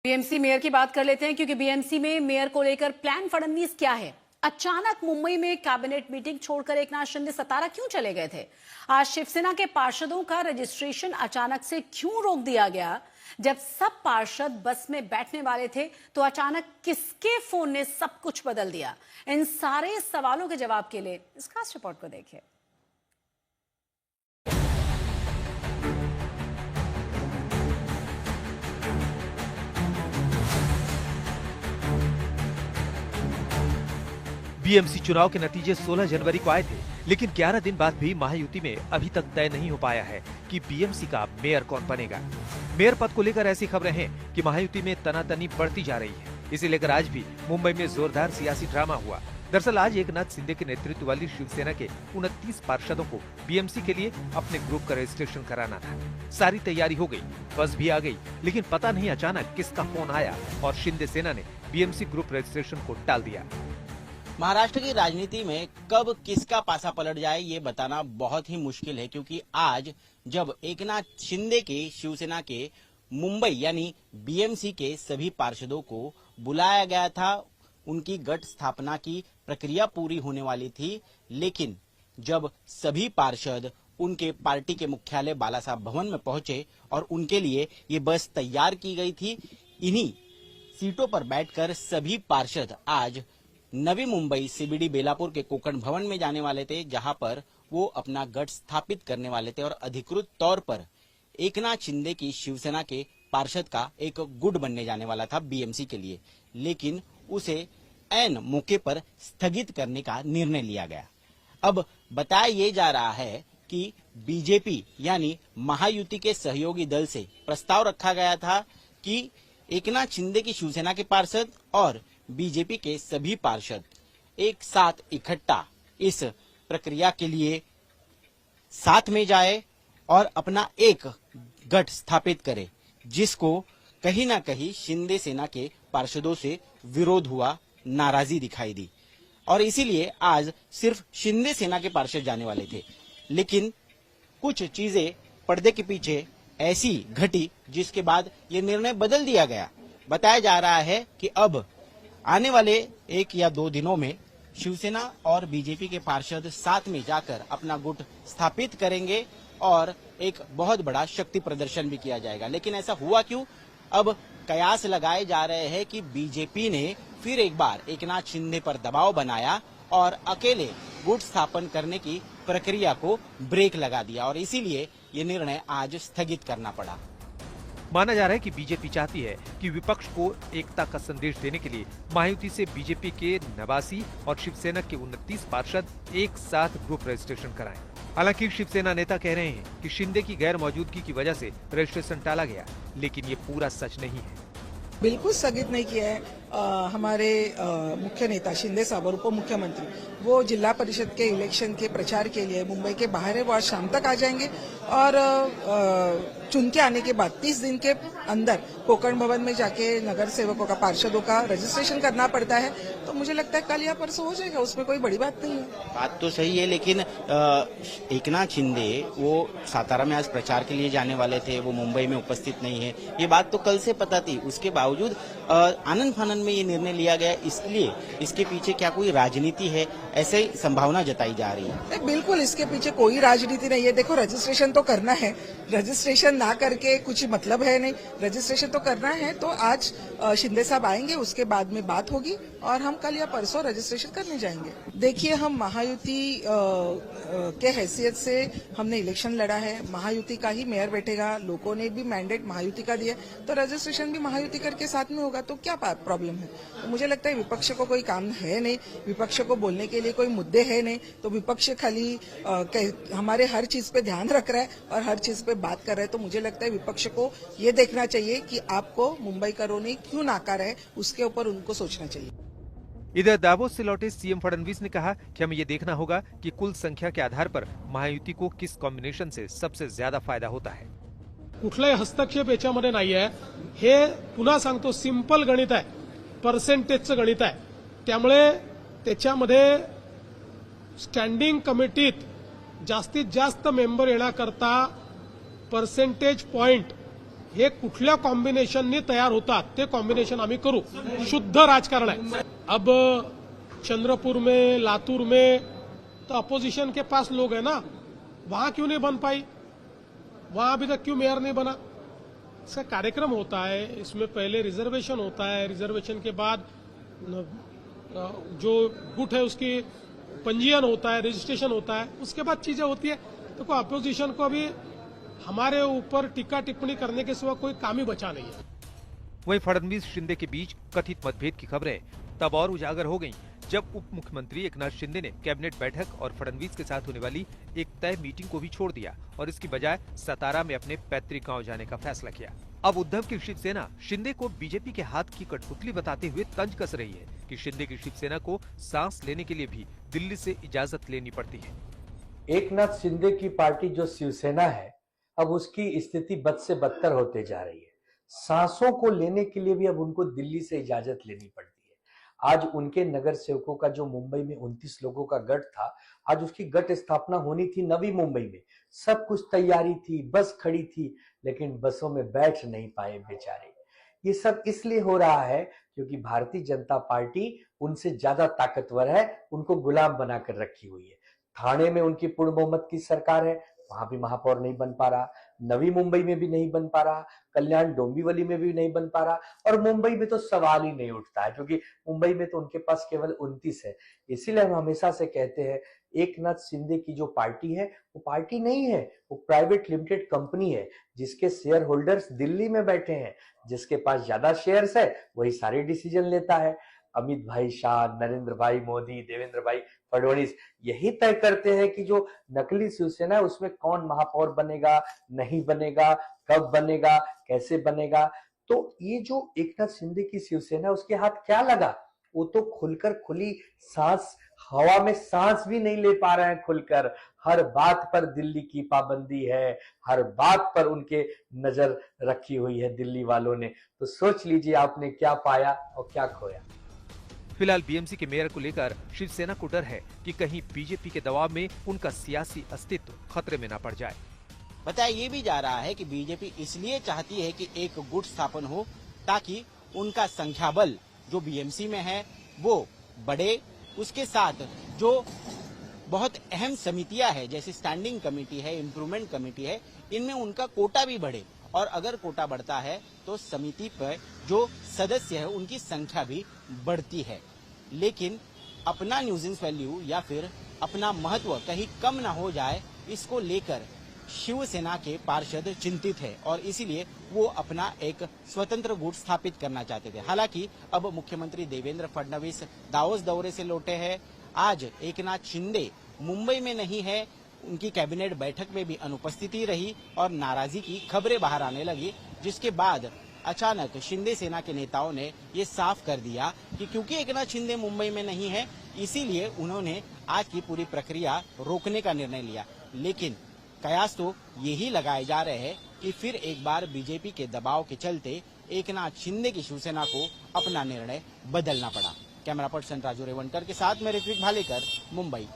BMC mayor की बात कर लेते हैं क्योंकि बीएमसी में मेयर को लेकर प्लान फडणवीस क्या है। अचानक मुंबई में कैबिनेट मीटिंग छोड़कर एकनाथ शिंदे सतारा क्यों चले गए थे? आज शिवसेना के पार्षदों का रजिस्ट्रेशन अचानक से क्यों रोक दिया गया? जब सब पार्षद बस में बैठने वाले थे तो अचानक किसके फोन ने सब कुछ बदल दिया? इन सारे सवालों के जवाब के लिए इस खास रिपोर्ट को देखिए। बीएमसी चुनाव के नतीजे 16 जनवरी को आए थे, लेकिन 11 दिन बाद भी महायुति में अभी तक तय नहीं हो पाया है कि बीएमसी का मेयर कौन बनेगा। मेयर पद को लेकर ऐसी खबरें हैं कि महायुति में तनातनी बढ़ती जा रही है। इसे लेकर आज भी मुंबई में जोरदार सियासी ड्रामा हुआ। दरअसल आज एकनाथ शिंदे के नेतृत्व वाली शिवसेना के 29 पार्षदों को बीएमसी के लिए अपने ग्रुप का रजिस्ट्रेशन कराना था। सारी तैयारी हो गई, बस भी आ गई, लेकिन पता नहीं अचानक किसका फोन आया और शिंदे सेना ने बीएमसी ग्रुप रजिस्ट्रेशन को टाल दिया। महाराष्ट्र की राजनीति में कब किसका पासा पलट जाए ये बताना बहुत ही मुश्किल है, क्योंकि आज जब एकनाथ शिंदे के शिवसेना के मुंबई यानी बीएमसी के सभी पार्षदों को बुलाया गया था, उनकी गठ स्थापना की प्रक्रिया पूरी होने वाली थी, लेकिन जब सभी पार्षद उनके पार्टी के मुख्यालय बालासाहब भवन में पहुंचे और उनके लिए ये बस तैयार की गई थी, इन्हीं सीटों पर बैठकर सभी पार्षद आज नवी मुंबई सीबीडी बेलापुर के कोकण भवन में जाने वाले थे, जहां पर वो अपना गढ़ स्थापित करने वाले थे और अधिकृत तौर पर एकनाथ शिंदे की शिवसेना के पार्षद का एक गुट बनने जाने वाला था बीएमसी के लिए, लेकिन उसे ऐन मौके पर स्थगित करने का निर्णय लिया गया। अब बताया ये जा रहा है कि बीजेपी यानी महायुति के सहयोगी दल से प्रस्ताव रखा गया था कि एकनाथ शिंदे की शिवसेना के पार्षद और बीजेपी के सभी पार्षद एक साथ इकट्ठा इस प्रक्रिया के लिए साथ में जाए और अपना एक गठ स्थापित करे, जिसको कहीं ना कहीं शिंदे सेना के पार्षदों से विरोध हुआ, नाराजगी दिखाई दी और इसीलिए आज सिर्फ शिंदे सेना के पार्षद जाने वाले थे। लेकिन कुछ चीजें पर्दे के पीछे ऐसी घटी जिसके बाद ये निर्णय बदल दिया गया। बताया जा रहा है कि अब आने वाले 1 या 2 दिनों में शिवसेना और बीजेपी के पार्षद साथ में जाकर अपना गुट स्थापित करेंगे और एक बहुत बड़ा शक्ति प्रदर्शन भी किया जाएगा। लेकिन ऐसा हुआ क्यों? अब कयास लगाए जा रहे हैं कि बीजेपी ने फिर एक बार एकनाथ शिंदे पर दबाव बनाया और अकेले गुट स्थापन करने की प्रक्रिया को ब्रेक लगा दिया और इसीलिए ये निर्णय आज स्थगित करना पड़ा। माना जा रहा है कि बीजेपी चाहती है कि विपक्ष को एकता का संदेश देने के लिए महायुति से बीजेपी के 89 और शिवसेना के 29 पार्षद एक साथ ग्रुप रजिस्ट्रेशन कराएं। हालांकि शिवसेना नेता कह रहे हैं कि शिंदे की गैर मौजूदगी की वजह से रजिस्ट्रेशन टाला गया, लेकिन ये पूरा सच नहीं है। बिल्कुल स्थगित नहीं किया है। हमारे मुख्य नेता शिंदे साहब और उप मुख्यमंत्री वो जिला परिषद के इलेक्शन के प्रचार के लिए मुंबई के बाहर है, वो आज शाम तक आ जाएंगे और चुन के आने के बाद 30 दिन के अंदर कोकण भवन में जाके नगर सेवकों का पार्षदों का रजिस्ट्रेशन करना पड़ता है। तो मुझे लगता है कल या परसों हो जाएगा, उसमें कोई बड़ी बात नहीं है। बात तो सही है, लेकिन एकनाथ शिंदे वो सातारा में आज प्रचार के लिए जाने वाले थे, वो मुंबई में उपस्थित नहीं है, ये बात तो कल से पता थी। उसके बावजूद आनंद फानन में ये निर्णय लिया गया, इसलिए इसके पीछे क्या कोई राजनीति है, ऐसे ही संभावना जताई जा रही है। बिल्कुल इसके पीछे कोई राजनीति नहीं है। देखो, रजिस्ट्रेशन तो करना है, रजिस्ट्रेशन ना करके कुछ मतलब है नहीं, रजिस्ट्रेशन तो करना है। तो आज शिंदे साहब आएंगे, उसके बाद में बात होगी और हम कल या परसों रजिस्ट्रेशन करने जाएंगे। देखिए, हम महायुति के हैसियत से हमने इलेक्शन लड़ा है, महायुति का ही मेयर बैठेगा, लोगों ने भी मैंडेट महायुति का दिया, तो रजिस्ट्रेशन भी महायुति करके साथ में होगा, तो क्या प्रॉब्लम है? तो मुझे लगता है विपक्ष को कोई काम है नहीं, विपक्ष को बोलने के लिए कोई मुद्दे है नहीं, तो विपक्ष खाली हमारे हर चीज पे ध्यान रख रहा है और हर चीज पे बात कर रहा है। तो मुझे लगता है विपक्ष को ये देखना चाहिए कि आपको मुंबई करों ने क्यों नाकारा है, उसके ऊपर उनको सोचना चाहिए। इधर दावोस से लौटे सीएम फडणवीस ने कहा कि हमें ये देखना होगा कि कुल संख्या के आधार पर महायुति को किस कॉम्बिनेशन से सबसे ज्यादा फायदा होता है। कुठलाही हस्तक्षेप याच्यामध्ये नाहीये, हे पुन्हा सांगतो सिंपल गणित आहे, पर्सेंटेजचं गणित आहे। त्यामुळे त्याच्यामध्ये स्टँडिंग कमिटीत जास्तीत जास्त मेंबर येण्याकरता पर्सेंटेज पॉइंट हे कुठल्या कॉम्बिनेशननी तयार होतात ते कॉम्बिनेशन आम्ही करू. शुद्ध राजकारण आहे. अब चंद्रपुर में, लातूर में तो अपोजिशन के पास लोग हैं ना, वहां क्यों नहीं बन पाई, वहां अभी तक क्यों मेयर नहीं बना. इसका कार्यक्रम होता है, इसमें पहले रिजर्वेशन होता है, रिजर्वेशन के बाद जो गुट है उसकी पंजीयन होता है, रजिस्ट्रेशन होता है, उसके बाद चीजें होती है. तो कोई अपोजिशन को अभी हमारे ऊपर टीका टिप्पणी करने के सिवा कोई काम ही बचा नहीं है. वहीं फडणवीस शिंदे के बीच कथित मतभेद की खबरें तब और उजागर हो गईं जब उप मुख्यमंत्री एकनाथ शिंदे ने कैबिनेट बैठक और फडणवीस के साथ होने वाली एक तय मीटिंग को भी छोड़ दिया और इसकी बजाय सतारा में अपने पैतृक गांव जाने का फैसला किया. अब उद्धव की शिवसेना शिंदे को बीजेपी के हाथ की कठपुतली बताते हुए तंज कस रही है कि शिंदे की शिवसेना को सांस लेने के लिए भी दिल्ली से इजाजत लेनी पड़ती है. एकनाथ शिंदे की पार्टी जो शिवसेना है, अब उसकी स्थिति बद से बदतर होते जा रही है. सांसों को लेने के लिए भी अब उनको दिल्ली से इजाजत लेनी पड़ती है. आज उनके नगर सेवकों का जो मुंबई में 29 लोगों का गठ था, आज उसकी गठ स्थापना होनी थी नवी मुंबई में. सब कुछ तैयारी थी, बस खड़ी थी, लेकिन बसों में बैठ नहीं पाए बेचारे. ये सब इसलिए हो रहा है क्योंकि भारतीय जनता पार्टी उनसे ज्यादा ताकतवर है, उनको गुलाम बनाकर रखी हुई है. ठाणे में उनकी पूर्ण बहुमत की सरकार है, वहां भी महापौर नहीं बन पा रहा, नवी मुंबई में भी नहीं बन पा रहा, कल्याण डोंबिवली में भी नहीं बन पा रहा, और मुंबई में तो सवाल ही नहीं उठता है क्योंकि मुंबई में तो उनके पास केवल 29 है. इसीलिए हम हमेशा से कहते हैं एकनाथ शिंदे की जो पार्टी है वो पार्टी नहीं है, वो प्राइवेट लिमिटेड कंपनी है जिसके शेयर होल्डर्स दिल्ली में बैठे हैं. जिसके पास ज्यादा शेयर्स है वही सारे डिसीजन लेता है. अमित भाई शाह, नरेंद्र भाई मोदी, देवेंद्र भाई फडणवीस यही तय करते हैं कि जो नकली शिवसेना है उसमें कौन महापौर बनेगा, नहीं बनेगा, कब बनेगा, कैसे बनेगा. तो ये जो एकनाथ शिंदे की शिवसेना उसके हाथ क्या लगा, वो तो खुलकर खुली सांस, हवा में सांस भी नहीं ले पा रहे हैं खुलकर. हर बात पर दिल्ली की पाबंदी है, हर बात पर उनके नजर रखी हुई है दिल्ली वालों ने. तो सोच लीजिए आपने क्या पाया और क्या खोया. फिलहाल बीएमसी के मेयर को लेकर शिवसेना को डर है कि कहीं बीजेपी के दबाव में उनका सियासी अस्तित्व खतरे में न पड़ जाए. बताया ये भी जा रहा है कि बीजेपी इसलिए चाहती है कि एक गुट स्थापन हो ताकि उनका संख्या बल जो बीएमसी में है वो बढ़े. उसके साथ जो बहुत अहम समितियां हैं जैसे स्टैंडिंग कमेटी है, इम्प्रूवमेंट कमेटी है, इनमें उनका कोटा भी बढ़े. और अगर कोटा बढ़ता है तो समिति पर जो सदस्य है उनकी संख्या भी बढ़ती है. लेकिन अपना न्यूजेंस वैल्यू या फिर अपना महत्व कहीं कम ना हो जाए, इसको लेकर शिवसेना के पार्षद चिंतित है और इसीलिए वो अपना एक स्वतंत्र गुट स्थापित करना चाहते थे. हालांकि अब मुख्यमंत्री देवेंद्र फडणवीस दावोस दौरे से लौटे हैं. आज एकनाथ शिंदे मुंबई में नहीं है, उनकी कैबिनेट बैठक में भी अनुपस्थिति रही और नाराजगी की खबरें बाहर आने लगी, जिसके बाद अचानक शिंदे सेना के नेताओं ने ये साफ कर दिया कि क्योंकि एकनाथ शिंदे मुंबई में नहीं है इसीलिए उन्होंने आज की पूरी प्रक्रिया रोकने का निर्णय लिया. लेकिन कयास तो यही लगाए जा रहे हैं कि फिर एक बार बीजेपी के दबाव के चलते एकनाथ शिंदे की शिवसेना को अपना निर्णय बदलना पड़ा. कैमरा पर्सन राजू रेवनकर के साथ मैं ऋत्विक भालेकर, मुंबई.